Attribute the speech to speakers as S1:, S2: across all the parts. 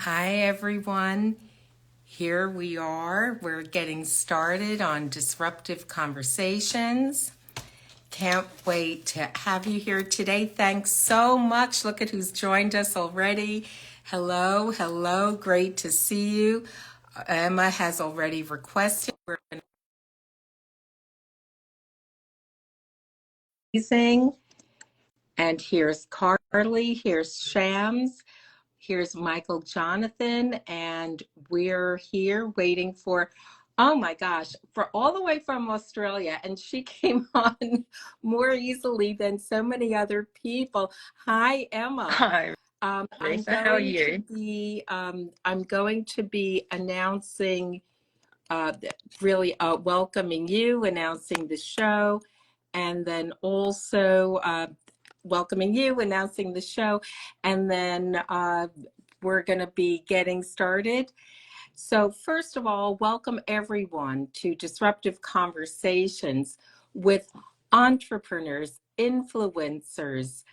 S1: Hi, everyone. Here we are. We're getting started on Disruptive Conversations. Can't wait to have you here today. Thanks so much. Look at who's joined us already. Hello, hello. Great to see you. Emma has already requested. We're amazing. And here's Carly, here's Shams. Here's Michael Jonathan, and we're here waiting for, oh my gosh, for all the way from Australia. And she came on more easily than so many other people. Hi, Emma.
S2: Hi,
S1: I'm
S2: Lisa. How are
S1: going to
S2: you?
S1: be announcing, uh, really welcoming you, announcing the show, and then also welcoming you, announcing the show, and then we're going to be getting started. So, first of all, welcome everyone to Disruptive Conversations with entrepreneurs, influencers,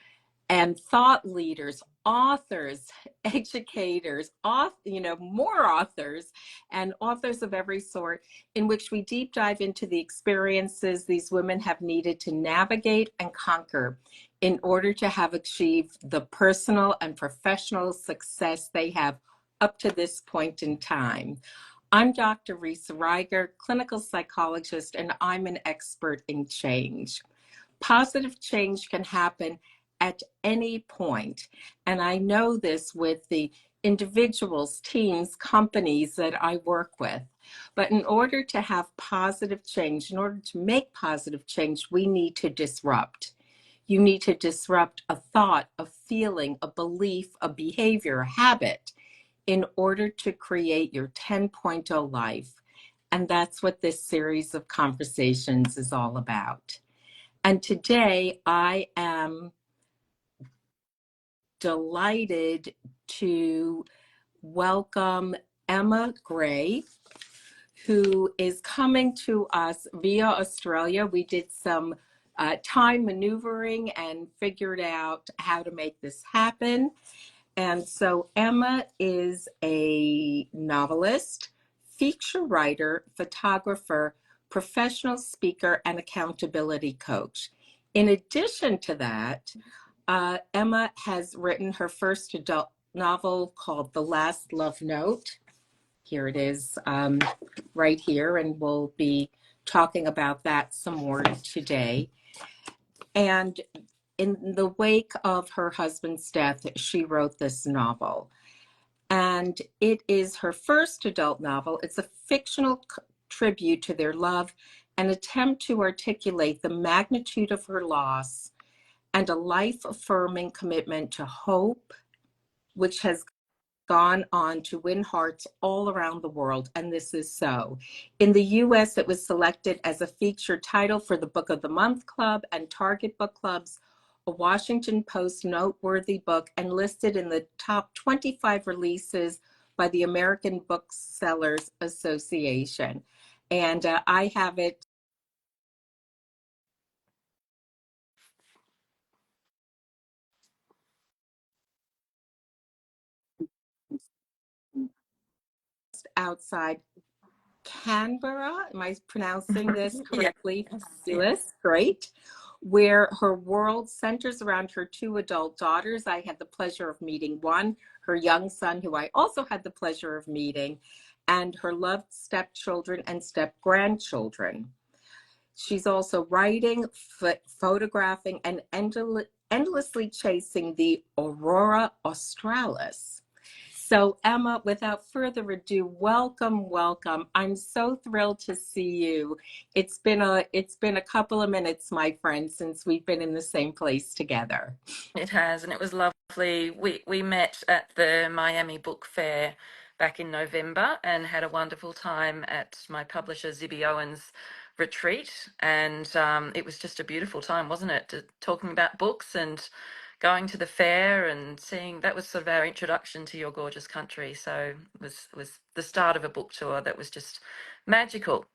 S1: and thought leaders, authors, educators, more authors, and authors of every sort, in which we deep dive into the experiences these women have needed to navigate and conquer in order to have achieved the personal and professional success they have up to this point in time. I'm Dr. Risa Reiger, clinical psychologist, and I'm an expert in change. Positive change can happen at any point. And I know this with the individuals, teams, companies that I work with. But in order to have positive change, in order to make positive change, we need to disrupt. You need to disrupt a thought, a feeling, a belief, a behavior, a habit in order to create your 10.0 life. And that's what this series of conversations is all about. And today I am delighted to welcome Emma Gray, who is coming to us via Australia. We did some time maneuvering and figured out how to make this happen. And so Emma is a novelist, feature writer, photographer, professional speaker, and accountability coach. In addition to that, Emma has written her first adult novel called The Last Love Note. Here it is, right here, and we'll be talking about that some more today. And in the wake of her husband's death, she wrote this novel. And it is her first adult novel. It's a fictional tribute to their love, an attempt to articulate the magnitude of her loss, and a life-affirming commitment to hope, which has gone on to win hearts all around the world, and this is so. In the US, it was selected as a featured title for the Book of the Month Club and Target Book Clubs, a Washington Post noteworthy book, and listed in the top 25 releases by the American Booksellers Association. And I have it outside Canberra. Am I pronouncing this
S2: Yes,
S1: correctly?
S2: yes.
S1: Fabulous, great. Where her world centers around her two adult daughters. I had the pleasure of meeting one, her young son, who I also had the pleasure of meeting, and her loved stepchildren and step grandchildren. She's also writing, photographing, and endlessly chasing the aurora australis. So Emma, without further ado, welcome, welcome. I'm so thrilled to see you. It's been a couple of minutes, my friend, since we've been in the same place together.
S2: It has, and it was lovely. We met at the Miami Book Fair back in November and had a wonderful time at my publisher Zibby Owen's retreat, and it was just a beautiful time, wasn't it? Talking about books and going to the fair and seeing that was sort of our introduction to your gorgeous country. So it was the start of a book tour that was just magical.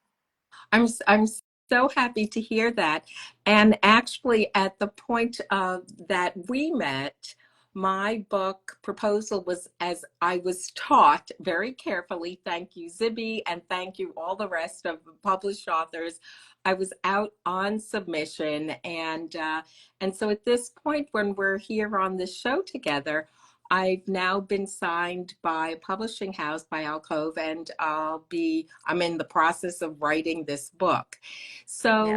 S1: I'm so happy to hear that. And actually, at the point that we met, my book proposal was as I was taught very carefully. Thank you, Zibby, and thank you all the rest of the published authors. I was out on submission, and so at this point, when we're here on this show together, I've now been signed by a publishing house by Alcove, and I'm in the process of writing this book.
S2: Yeah.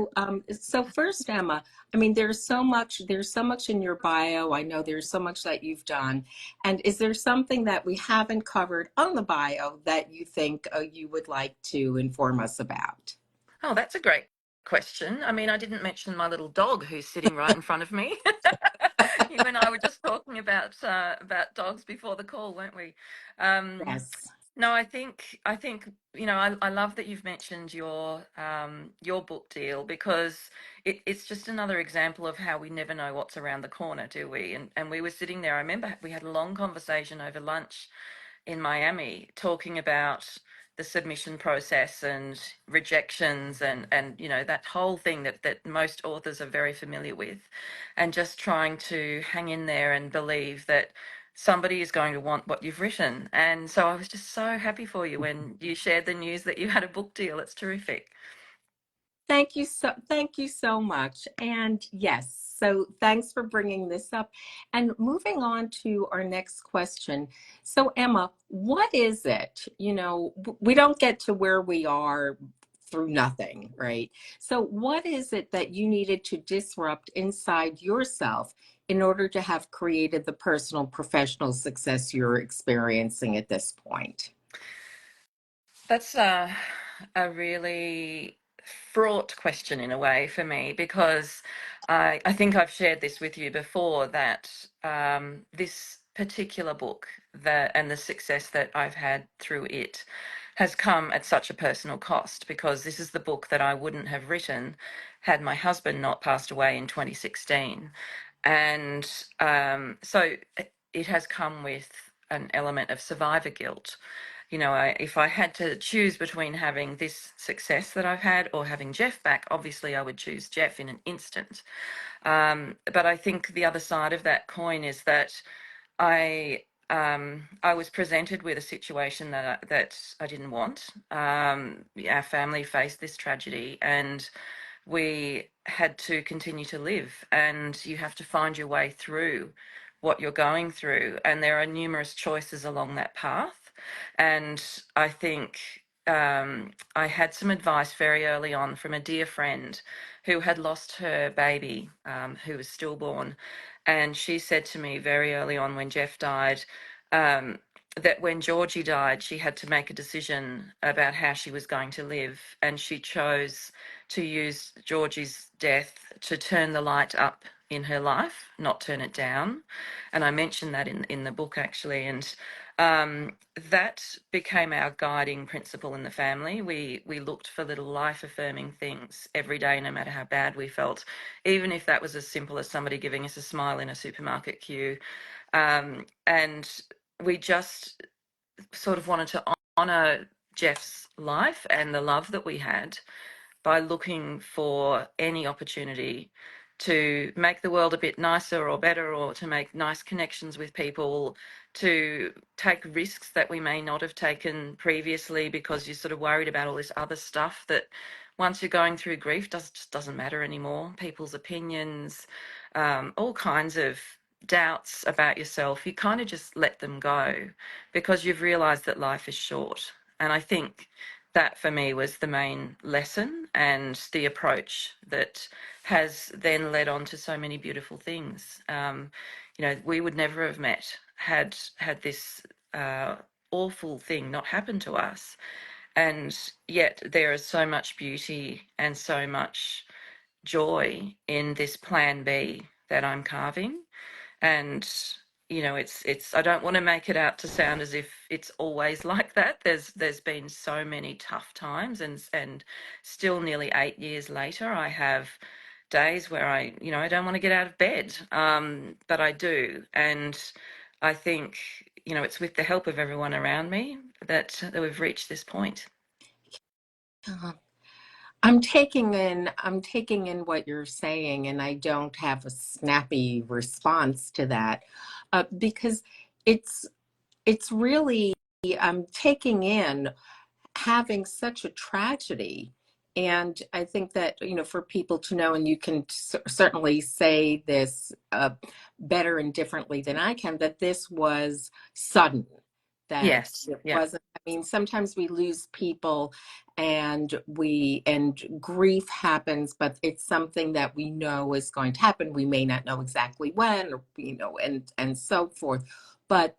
S1: So first, Emma, I mean, there's so much in your bio. I know there's so much that you've done. And is there something that we haven't covered on the bio that you think you would like to inform us about?
S2: Oh, that's a great question. I mean, I didn't mention my little dog who's sitting right in front of me. You and I were just talking about dogs before the call, weren't we? Um,
S1: Yes.
S2: no, I think I love that you've mentioned your book deal, because it's just another example of how we never know what's around the corner, do we? And we were sitting there. I remember we had a long conversation over lunch in Miami talking about the submission process and rejections and that whole thing that most authors are very familiar with, and just trying to hang in there and believe that somebody is going to want what you've written. And so I was just so happy for you when you shared the news that you had a book deal. It's terrific.
S1: Thank you so much. And yes, so thanks for bringing this up. And moving on to our next question. So Emma, what is it? We don't get to where we are through nothing, right? So what is it that you needed to disrupt inside yourself in order to have created the personal professional success you're experiencing at this point?
S2: That's a really fraught question in a way for me, because I think I've shared this with you before, that this particular book and the success that I've had through it has come at such a personal cost, because this is the book that I wouldn't have written had my husband not passed away in 2016. And so it has come with an element of survivor guilt. If I had to choose between having this success that I've had or having Jeff back, obviously I would choose Jeff in an instant. But I think the other side of that coin is that I was presented with a situation that I didn't want. Our family faced this tragedy, and we had to continue to live, and you have to find your way through what you're going through, and there are numerous choices along that path. And I think I had some advice very early on from a dear friend who had lost her baby, who was stillborn, and she said to me very early on when Jeff died, um, that when Georgie died, she had to make a decision about how she was going to live, and she chose to use Georgie's death to turn the light up in her life, not turn it down. And I mentioned that in the book, actually. And that became our guiding principle in the family. We looked for little life affirming things every day, no matter how bad we felt, even if that was as simple as somebody giving us a smile in a supermarket queue. And we just sort of wanted to honour Jeff's life and the love that we had by looking for any opportunity to make the world a bit nicer or better, or to make nice connections with people, to take risks that we may not have taken previously because you're sort of worried about all this other stuff that once you're going through grief just doesn't matter anymore. People's opinions, all kinds of doubts about yourself, you kind of just let them go because you've realised that life is short. And I think that for me was the main lesson and the approach that has then led on to so many beautiful things. We would never have met had this awful thing not happened to us. And yet there is so much beauty and so much joy in this plan B that I'm carving. And it's I don't want to make it out to sound as if it's always like that. There's been so many tough times, and still nearly 8 years later I have days where I don't want to get out of bed, but I do. And I think it's with the help of everyone around me that we've reached this point.
S1: Uh, I'm taking in what you're saying, and I don't have a snappy response to that. because it's it's really taking in having such a tragedy. And I think that, for people to know, and you can certainly say this better and differently than I can, that this was sudden, that
S2: Yes.
S1: it
S2: Yeah.
S1: wasn't, I mean, sometimes we lose people and grief happens, but it's something that we know is going to happen. We may not know exactly when, or, and so forth. But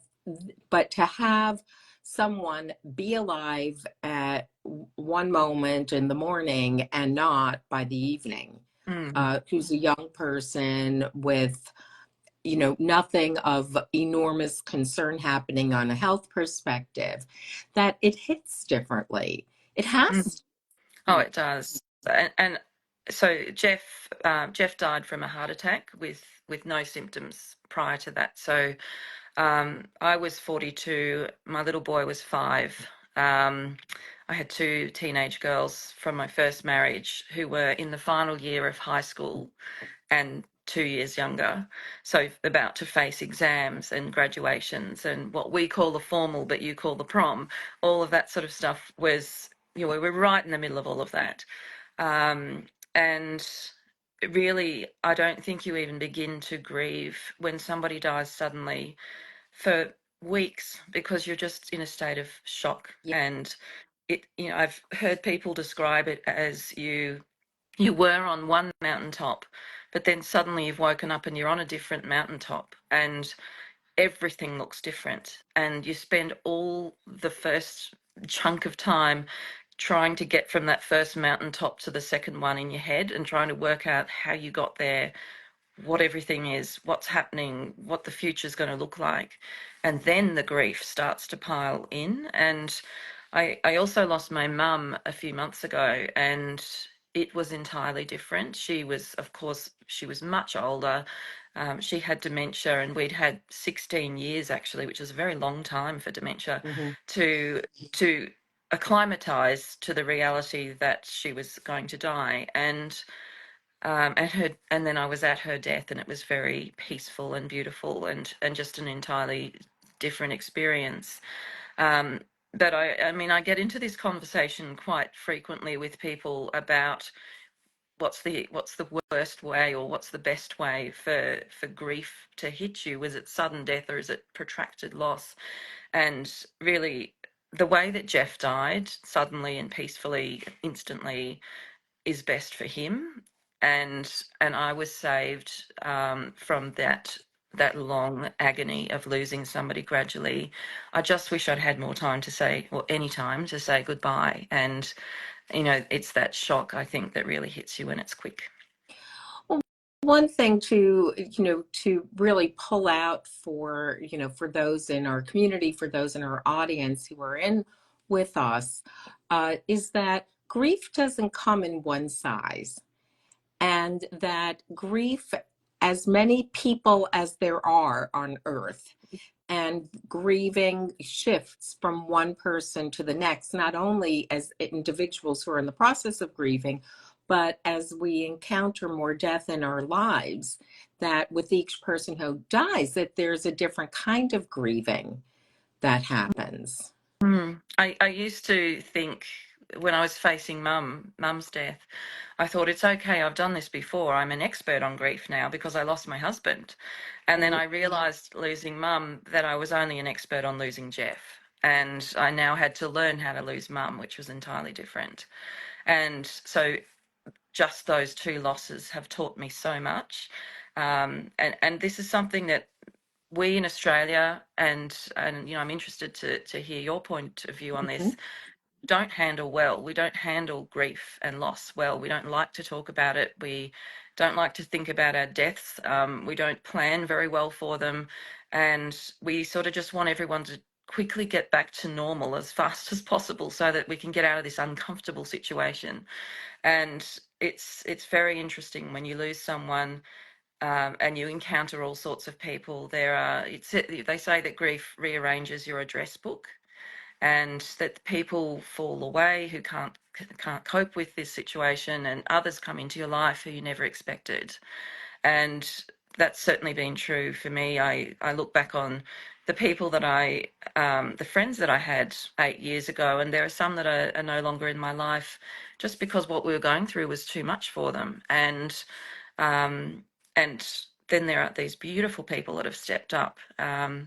S1: to have someone be alive at one moment in the morning and not by the evening,
S2: Mm.
S1: who's a young person with, nothing of enormous concern happening on a health perspective, that it hits differently. It
S2: Mm.
S1: has
S2: Oh,
S1: to.
S2: it does. And so Jeff died from a heart attack with no symptoms prior to that. So I was 42. My little boy was 5. I had 2 teenage girls from my first marriage who were in the final year of high school and 2 years younger. So about to face exams and graduations and what we call the formal, but you call the prom. All of that sort of stuff was, we were right in the middle of all of that. And really, I don't think you even begin to grieve when somebody dies suddenly for weeks, because you're just in a state of shock.
S1: Yeah.
S2: And I've heard people describe it as you were on one mountaintop, but then suddenly you've woken up and you're on a different mountaintop, and everything looks different. And you spend all the first chunk of time trying to get from that first mountaintop to the second one in your head and trying to work out how you got there, what everything is, what's happening, what the future's going to look like. And then the grief starts to pile in. And I also lost my mum a few months ago, and it was entirely different. She was, of course, she was much older. She had dementia, and we'd had 16 years actually, which is a very long time for dementia,
S1: Hmm.
S2: to to acclimatize to the reality that she was going to die. And then I was at her death, and it was very peaceful and beautiful, and just an entirely different experience. Um, but I mean, I get into this conversation quite frequently with people about what's the worst way, or what's the best way for grief to hit you. Was it sudden death, or is it protracted loss? And really, the way that Jeff died, suddenly and peacefully, instantly, is best for him. And I was saved from that long agony of losing somebody gradually. I just wish I'd had more time to say, or any time to say goodbye. And it's that shock, I think, that really hits you when it's quick.
S1: Well, one thing to, to really pull out for, for those in our community, for those in our audience who are in with us, is that grief doesn't come in one size. And that grief, as many people as there are on earth, and grieving shifts from one person to the next, not only as individuals who are in the process of grieving, but as we encounter more death in our lives, that with each person who dies, that there's a different kind of grieving that happens.
S2: I used to think, when I was facing mum's death, I thought, it's okay, I've done this before. I'm an expert on grief now because I lost my husband. And then
S1: Mhm.
S2: I realized, losing mum, that I was only an expert on losing Jeff. And I now had to learn how to lose mum, which was entirely different. And so just those 2 losses have taught me so much. And this is something that we in Australia, and I'm interested to hear your point of view on
S1: Mhm.
S2: this, don't handle well. We don't handle grief and loss well. We don't like to talk about it. We don't like to think about our deaths. We don't plan very well for them. And we sort of just want everyone to quickly get back to normal as fast as possible so that we can get out of this uncomfortable situation. And it's very interesting when you lose someone, and you encounter all sorts of people. They say that grief rearranges your address book, and that people fall away who can't cope with this situation, and others come into your life who you never expected. And that's certainly been true for me. I look back on the people that the friends that I had 8 years ago, and there are some that are no longer in my life just because what we were going through was too much for them. Um, and then there are these beautiful people that have stepped up. I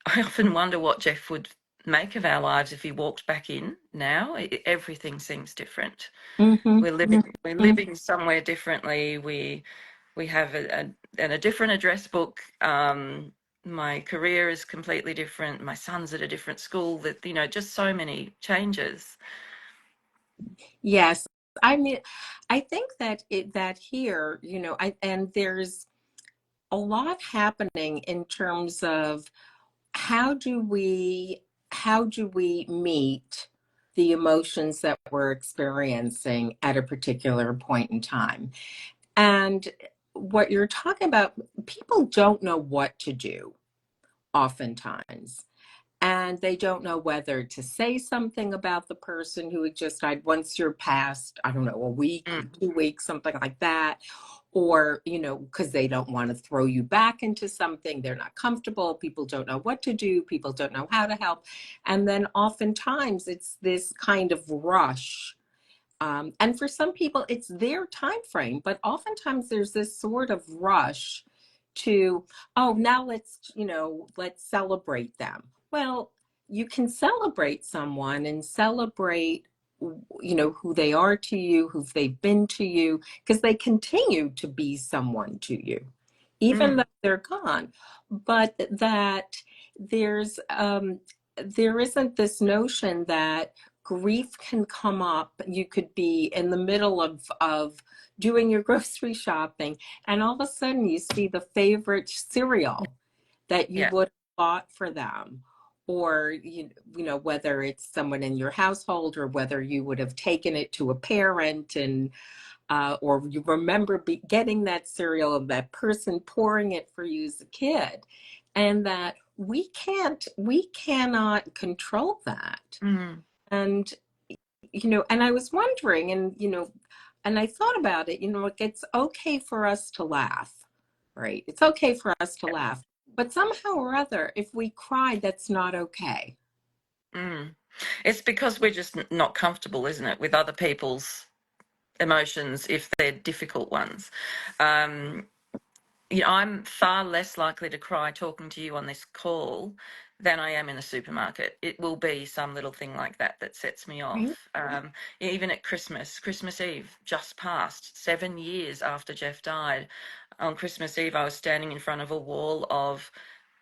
S2: often wonder what Jeff would make of our lives if he walked back in now. Everything seems different.
S1: Mm-hmm.
S2: We're
S1: Mm-hmm.
S2: living somewhere differently. We have a different address book. My career is completely different. My son's at a different school. That just so many changes.
S1: Yes. I mean, I think that that here, and there's a lot happening in terms of how do we how do we meet the emotions that we're experiencing at a particular point in time. And what you're talking about, people don't know what to do oftentimes. And they don't know whether to say something about the person who had just died once you're past, I don't know, a week,
S2: Mm,
S1: 2 weeks, something like that. Or, because they don't want to throw you back into something. They're not comfortable. People don't know what to do. People don't know how to help. And then oftentimes it's this kind of rush, and for some people, it's their time frame, but oftentimes there's this sort of rush to, oh, now let's celebrate them. Well, you can celebrate someone and celebrate, who they are to you, who they've been to you, because they continue to be someone to you, even though
S2: mm,
S1: they're gone. But that there's, there isn't this notion that grief can come up. You could be in the middle of doing your grocery shopping, and all of a sudden you see the favorite cereal that you
S2: yeah.
S1: would have bought for them, or whether it's someone in your household or whether you would have taken it to a parent, and or you remember getting that cereal of that person pouring it for you as a kid, and that we cannot control that.
S2: Mm,
S1: And and I was wondering, and and I thought about it, like, it's okay for us to laugh, right? It's okay for us to
S2: yeah.
S1: laugh, but somehow or other, if we cry, that's not okay.
S2: Mm. It's because we're just not comfortable, isn't it, with other people's emotions if they're difficult ones. Um, I'm far less likely to cry talking to you on this call than I am in the supermarket. It will be some little thing like that that sets me
S1: Right?
S2: off. Even at Christmas Eve, just passed 7 years after Jeff died. On Christmas Eve, I was standing in front of a wall of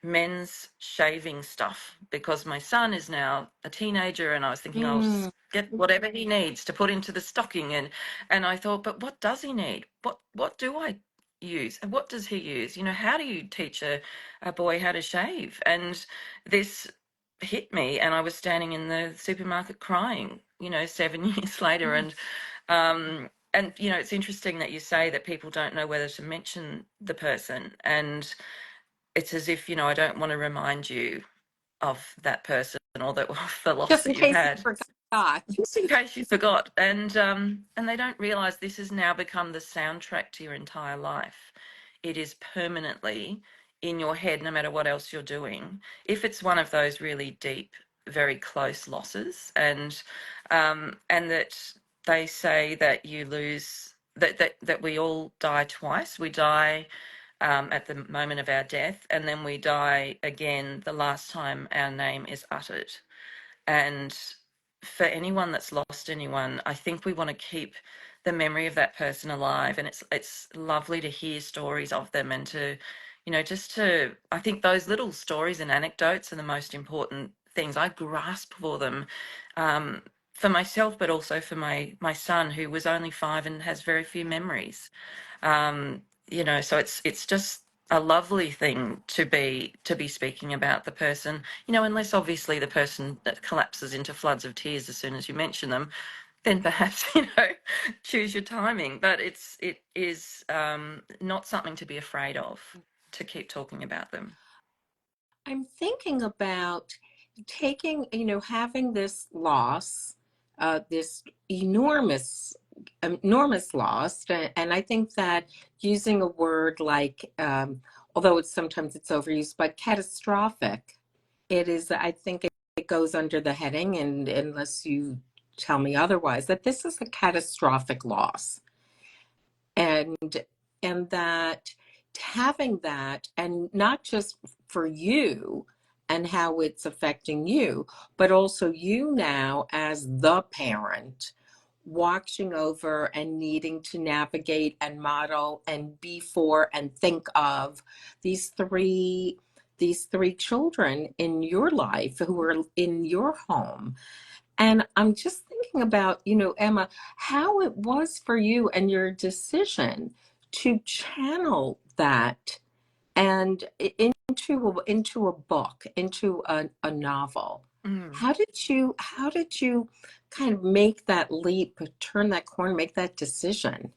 S2: men's shaving stuff because my son is now a teenager, and I was thinking I'll
S1: Mm,
S2: get whatever he needs to put into the stocking. And I thought, but what does he need? What do I use, and what does he use? How do you teach a boy how to shave? And this hit me, and I was standing in the supermarket crying, 7 years later. And it's interesting that you say that people don't know whether to mention the person, and it's as if, I don't want to remind you of that person or that of the loss
S1: just in
S2: that you
S1: case you
S2: had,
S1: forgot.
S2: just in case you forgot. And they don't realize this has now become the soundtrack to your entire life. It is permanently in your head, no matter what else you're doing. If it's one of those really deep, very close losses, and that they say that you lose that we all die twice. We die at the moment of our death, and then we die again the last time our name is uttered. And for anyone that's lost anyone, I think we want to keep the memory of that person alive. And it's lovely to hear stories of them, and to, just to, I think those little stories and anecdotes are the most important things. I grasp for them, um, for myself, but also for my son, who was only 5 and has very few memories. So it's just a lovely thing to be speaking about the person, unless obviously the person that collapses into floods of tears as soon as you mention them, then perhaps, choose your timing. But it is not something to be afraid of, to keep talking about them.
S1: I'm thinking about taking, having this loss, this enormous enormous loss. And I think that using a word like, although it's sometimes it's overused, but catastrophic, it is, I think it goes under the heading, and unless you tell me otherwise, that this is a catastrophic loss. And that having that, and not just for you and how it's affecting you, but also you now as the parent watching over and needing to navigate and model and be for and think of these three children in your life who are in your home. And I'm just thinking about, Emma, how it was for you and your decision to channel that and into a book, into a novel.
S2: Mm.
S1: How did you kind of make that leap, turn that corner, make that decision?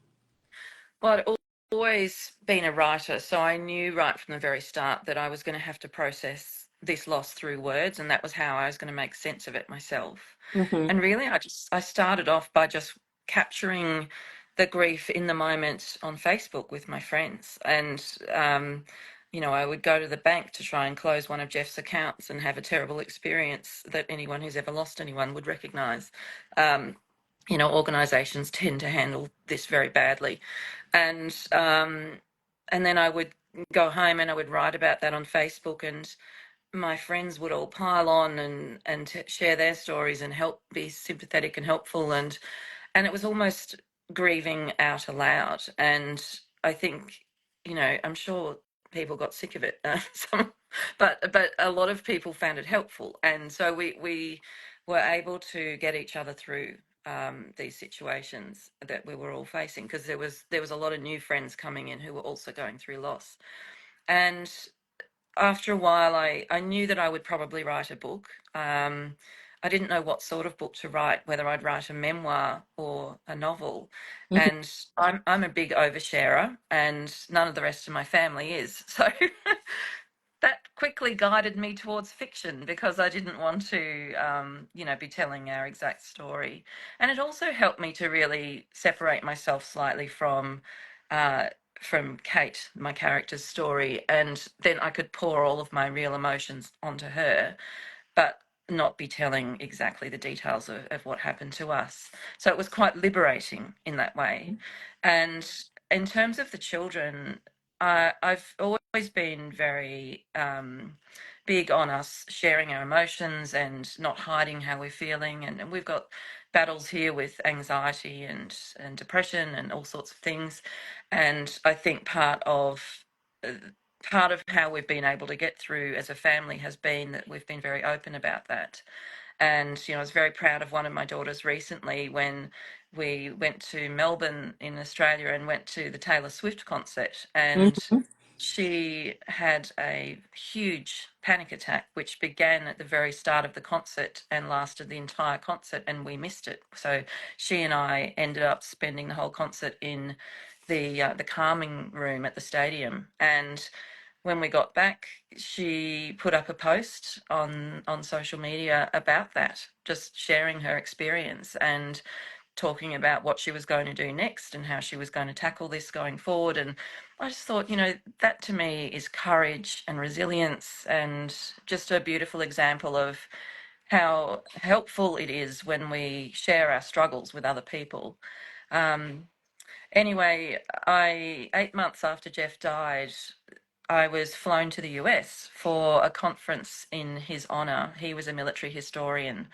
S2: Well, I'd always been a writer, so I knew right from the very start that I was going to have to process this loss through words, and that was how I was going to make sense of it myself.
S1: Mm-hmm.
S2: And really, I started off by just capturing the grief in the moment on Facebook with my friends, and I would go to the bank to try and close one of Jeff's accounts and have a terrible experience that anyone who's ever lost anyone would recognise. Um, organisations tend to handle this very badly, and then I would go home and I would write about that on Facebook, and my friends would all pile on and share their stories and help be sympathetic and helpful, and it was almost grieving out aloud. And I think, I'm sure people got sick of it, but a lot of people found it helpful, and so we were able to get each other through these situations that we were all facing, because there was a lot of new friends coming in who were also going through loss. And after a while, I knew that I would probably write a book. I didn't know what sort of book to write, whether I'd write a memoir or a novel.
S1: Mm-hmm.
S2: And I'm a big oversharer, and none of the rest of my family is. So that quickly guided me towards fiction, because I didn't want to, be telling our exact story. And it also helped me to really separate myself slightly uh, from Kate, my character's story, and then I could pour all of my real emotions onto her, but not be telling exactly the details of what happened to us. So it was quite liberating in that way. And in terms of the children, I've always been very big on us sharing our emotions and not hiding how we're feeling. And we've got battles here with anxiety and depression and all sorts of things. And I think uh, part of how we've been able to get through as a family has been that we've been very open about that. And, I was very proud of one of my daughters recently when we went to Melbourne in Australia and went to the Taylor Swift concert. And
S1: Mm-hmm.
S2: she had a huge panic attack, which began at the very start of the concert and lasted the entire concert, and we missed it. So she and I ended up spending the whole concert in the calming room at the stadium. And when we got back, she put up a post on social media about that, just sharing her experience and talking about what she was going to do next and how she was going to tackle this going forward. And I just thought, that to me is courage and resilience, and just a beautiful example of how helpful it is when we share our struggles with other people. Um, Anyway, 8 months after Jeff died, I was flown to the US for a conference in his honor. He was a military historian,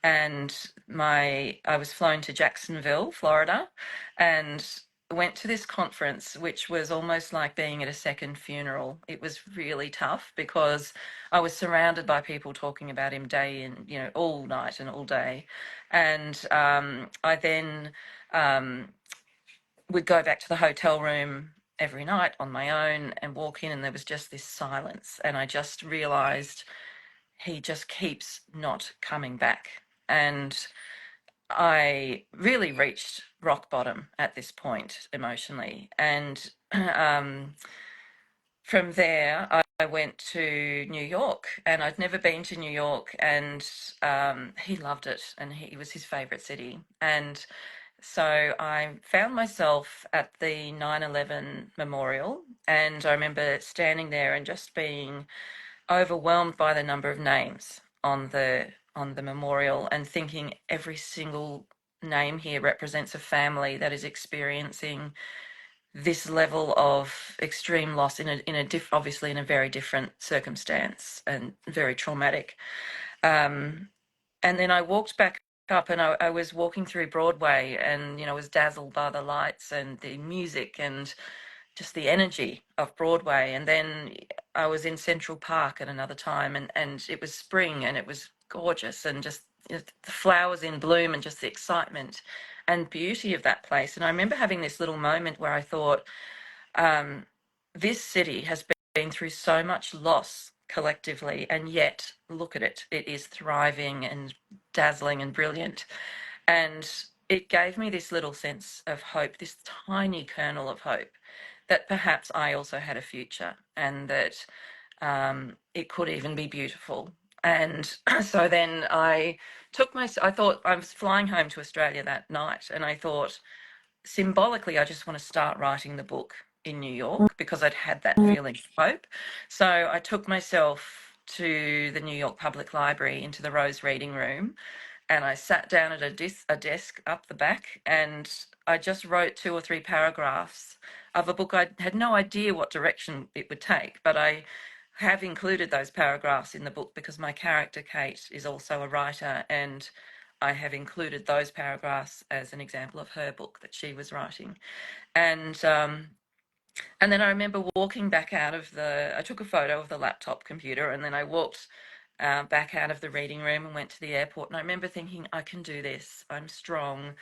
S2: and I was flown to Jacksonville, Florida, and went to this conference, which was almost like being at a second funeral. It was really tough because I was surrounded by people talking about him day in, all night and all day. And I then would go back to the hotel room every night on my own and walk in, and there was just this silence. And I just realized he just keeps not coming back. And I really reached rock bottom at this point emotionally. And from there, I went to New York, and I'd never been to New York, and he loved it, and it was his favorite city. And So I found myself at the 9/11 memorial, and I remember standing there and just being overwhelmed by the number of names on the memorial, and thinking every single name here represents a family that is experiencing this level of extreme loss obviously in a very different circumstance and very traumatic. Um, and then I walked back up, and I was walking through Broadway, and was dazzled by the lights and the music and just the energy of Broadway. And then I was in Central Park at another time, and it was spring, and it was gorgeous, and just the flowers in bloom, and just the excitement and beauty of that place. And I remember having this little moment where I thought, um, this city has been through so much loss collectively, and yet look at it, it is thriving and dazzling and brilliant. And it gave me this little sense of hope, this tiny kernel of hope, that perhaps I also had a future, and that it could even be beautiful. And so then I thought I was flying home to Australia that night, and I thought, symbolically, I just want to start writing the book in New York, because I'd had that feeling of hope. So I took myself to the New York Public Library, into the Rose Reading Room, and I sat down at a desk up the back, and I just wrote 2 or 3 paragraphs of a book. I had no idea what direction it would take, but I have included those paragraphs in the book because my character, Kate, is also a writer, and I have included those paragraphs as an example of her book that she was writing. And and then I remember walking back out of I took a photo of the laptop computer, and then I walked back out of the reading room and went to the airport. And I remember thinking, I can do this. I'm strong.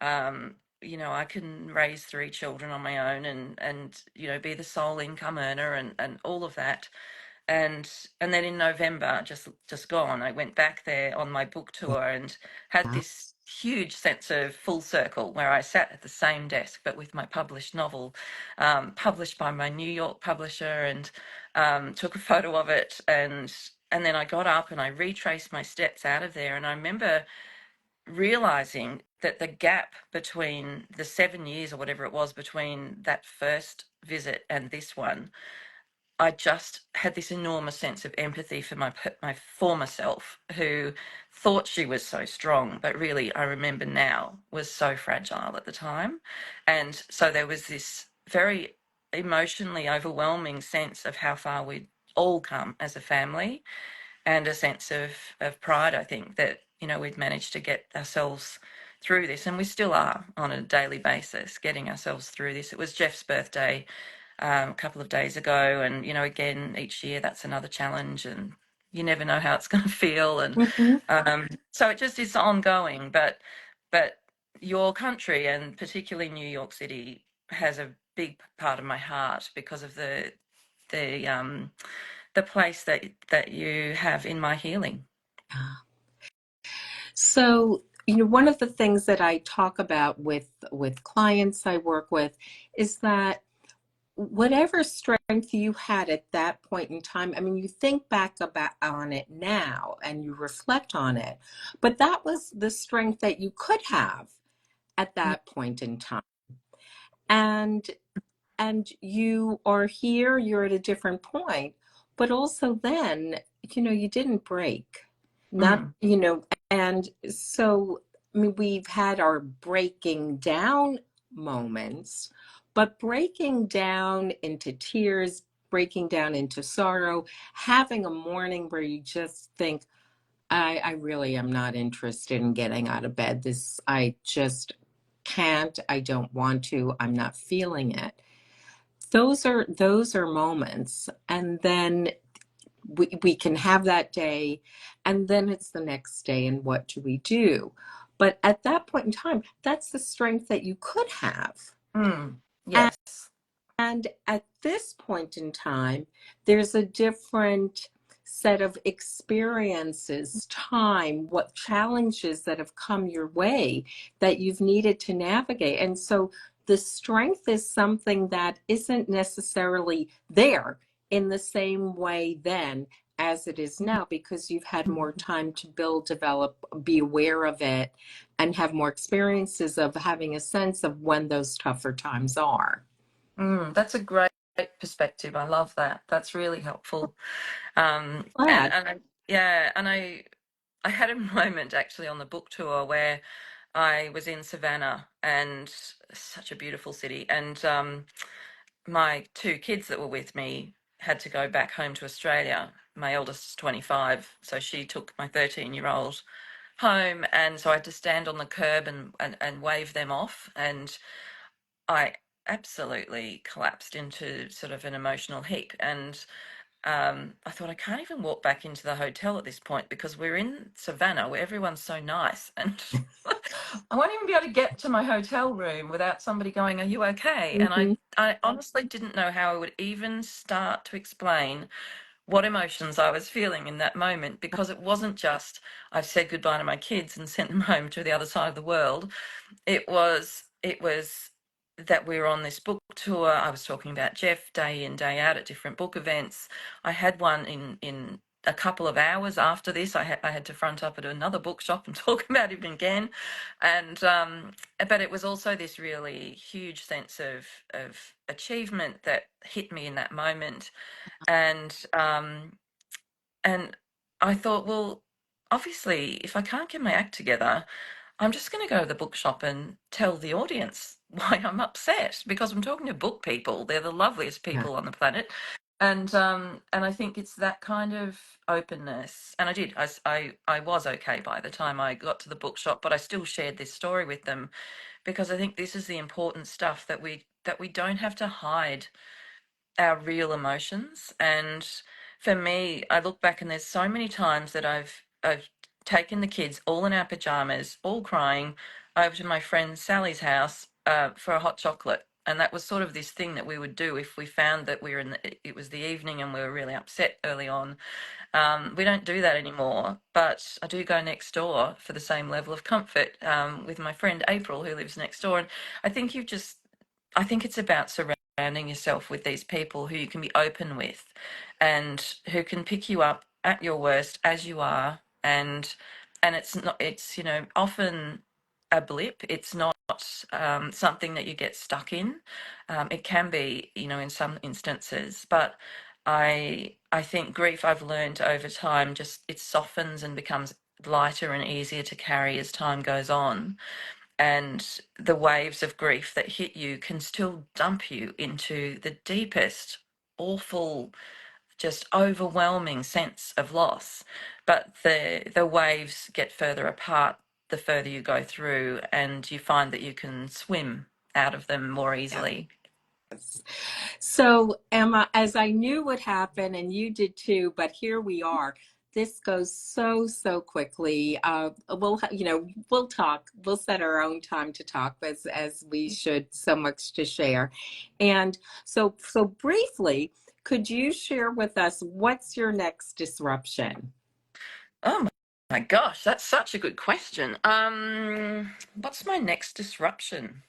S2: I can raise 3 children on my own, and be the sole income earner, and all of that. And then in November, just gone, I went back there on my book tour, and had this huge sense of full circle, where I sat at the same desk but with my published novel, published by my New York publisher, and took a photo of it, and then I got up and I retraced my steps out of there. And I remember realizing that the gap between the 7 years or whatever it was between that first visit and this one, I just had this enormous sense of empathy for my former self, who thought she was so strong, but really, I remember now, was so fragile at the time. And so there was this very emotionally overwhelming sense of how far we'd all come as a family, and a sense of pride, I think, that we'd managed to get ourselves through this, and we still are on a daily basis getting ourselves through this. It was Jeff's birthday a couple of days ago, and again, each year that's another challenge, and you never know how it's going to feel. And
S1: Mhm.
S2: so it just is ongoing. But your country, and particularly New York City, has a big part of my heart because of the the place that you have in my healing.
S1: So, one of the things that I talk about with clients I work with is that whatever strength you had at that point in time, I mean, you think back about on it now and you reflect on it, but that was the strength that you could have at that point in time. And you are here, you're at a different point, but also then, you didn't break. Not,
S2: Mm,
S1: and so, I mean, we've had our breaking down moments, but breaking down into tears, breaking down into sorrow, having a morning where you just think, I really am not interested in getting out of bed. I just can't, I don't want to, I'm not feeling it. Those are moments. And then we can have that day, and then it's the next day, and what do we do? But at that point in time, that's the strength that you could have.
S2: mm,
S1: And,
S2: yes.
S1: and at this point in time, there's a different set of experiences, time, what challenges that have come your way that you've needed to navigate. And so the strength is something that isn't necessarily there in the same way then as it is now because you've had more time to build, develop, be aware of it, and have more experiences of having a sense of when those tougher times are.
S2: That's a great perspective. I love that. That's really helpful. And
S1: Glad.
S2: yeah, and I had a moment actually on the book tour where I was in Savannah, and such a beautiful city, and my two kids that were with me had to go back home to Australia. My eldest is 25, so she took my 13-year-old home, and so I had to stand on the curb and wave them off, and I absolutely collapsed into sort of an emotional heap. And I thought, I can't even walk back into the hotel at this point because we're in Savannah where everyone's so nice. And I won't even be able to get to my hotel room without somebody going, "Are you okay?" And
S1: Hmm.
S2: I honestly didn't know how I would even start to explain what emotions I was feeling in that moment, because it wasn't just I've said goodbye to my kids and sent them home to the other side of the world. It was that we were on this book tour. I was talking about Jeff day in, day out at different book events. I had one in a couple of hours after this. I had to front up at another bookshop and talk about him again. And but it was also this really huge sense of achievement that hit me in that moment. And I thought, well, obviously, if I can't get my act together, I'm just going to go to the bookshop and tell the audience why I'm upset, because I'm talking to book people. They're the loveliest
S1: Yeah.
S2: people on the planet. And I think it's that kind of openness. And I did. I was okay by the time I got to the bookshop, but I still shared this story with them because I think this is the important stuff, that we don't have to hide our real emotions. And for me, I look back and there's so many times that I've taken the kids all in our pajamas, all crying, over to my friend Sally's house for a hot chocolate. And that was sort of this thing that we would do if we found that we were it was the evening and we were really upset early on. We don't do that anymore, but I do go next door for the same level of comfort with my friend April, who lives next door. And I think I think it's about surrounding yourself with these people who you can be open with and who can pick you up at your worst as you are. And it's not, it's, often a blip. It's not something that you get stuck in. It can be, in some instances, but I think grief, I've learned over time, just it softens and becomes lighter and easier to carry as time goes on. And the waves of grief that hit you can still dump you into the deepest, awful, just overwhelming sense of loss. But the waves get further apart the further you go through, and you find that you can swim out of them more easily.
S1: Yes. So, Emma, as I knew would happen, and you did too, but here we are. This goes so, so quickly. We'll talk. We'll set our own time to talk, as we should. So much to share, and so briefly, could you share with us what's your next disruption?
S2: Oh my gosh, that's such a good question. What's my next disruption?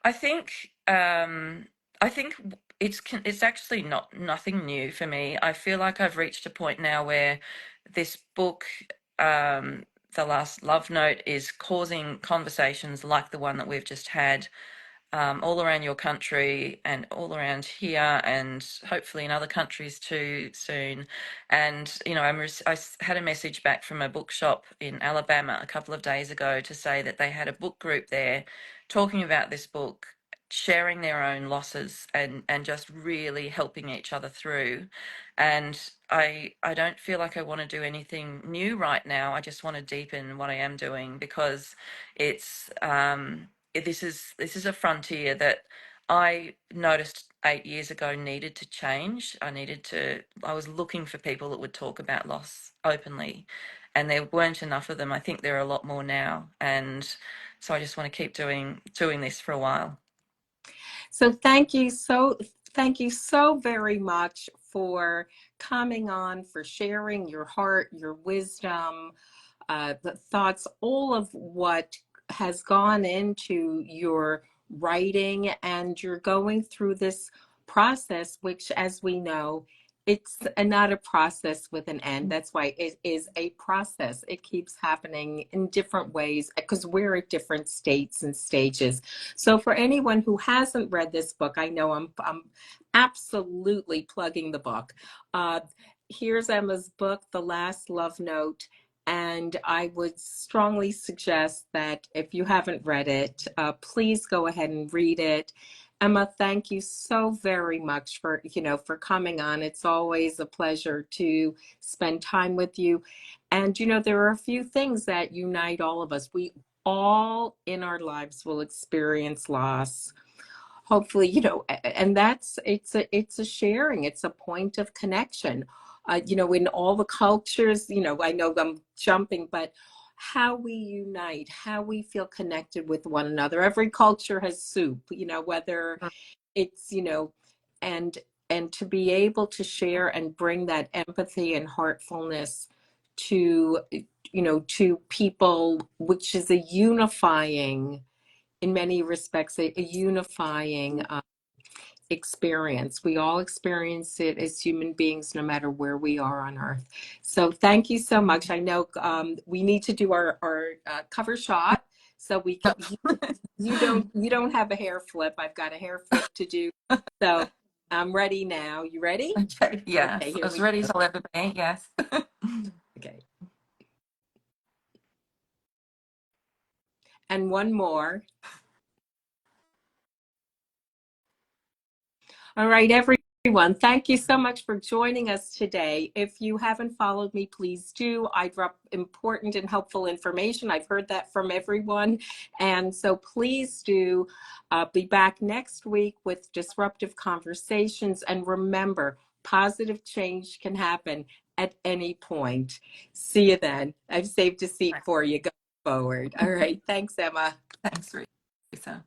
S2: I think I think it's actually nothing new for me. I feel like I've reached a point now where this book, The Last Love Note, is causing conversations like the one that we've just had, all around your country and all around here, and hopefully in other countries too soon. And had a message back from a bookshop in Alabama a couple of days ago to say that they had a book group there talking about this book, sharing their own losses and just really helping each other through. And I don't feel like I want to do anything new right now. I just want to deepen what I am doing, because it's this is a frontier that I noticed 8 years ago needed to change. I was looking for people that would talk about loss openly, and there weren't enough of them. I think there are a lot more now. And so I just want to keep doing this for a while.
S1: So thank you so very much for coming on, for sharing your heart, your wisdom, the thoughts, all of what has gone into your writing, and you're going through this process, which, as we know, it's not a process with an end. That's why it is a process. It keeps happening in different ways because we're at different states and stages. So for anyone who hasn't read this book, I know I'm absolutely plugging the book. Here's Emma's book, The Last Love Note. And I would strongly suggest that if you haven't read it, please go ahead and read it. Emma, thank you so very much for, for coming on. It's always a pleasure to spend time with you. And, there are a few things that unite all of us. We all in our lives will experience loss. Hopefully, and it's a sharing, it's a point of connection. In all the cultures, I know I'm jumping, but how we unite, how we feel connected with one another. Every culture has soup, whether it's, and to be able to share and bring that empathy and heartfulness to, to people, which is a unifying, in many respects, a unifying experience. We all experience it as human beings, no matter where we are on earth. So thank you so much. I know we need to do our cover shot. So we can, you don't have a hair flip. I've got a hair flip to do. So I'm ready now. You ready?
S2: Okay, yes,
S1: Okay, here
S2: as
S1: we
S2: ready
S1: go.
S2: as I'll ever be, yes.
S1: Okay. And one more. All right, everyone, thank you so much for joining us today. If you haven't followed me, please do. I drop important and helpful information. I've heard that from everyone. And so please do be back next week with Disruptive Conversations. And remember, positive change can happen at any point. See you then. I've saved a seat for you going forward. All right. Thanks, Emma.
S2: Thanks, Risa.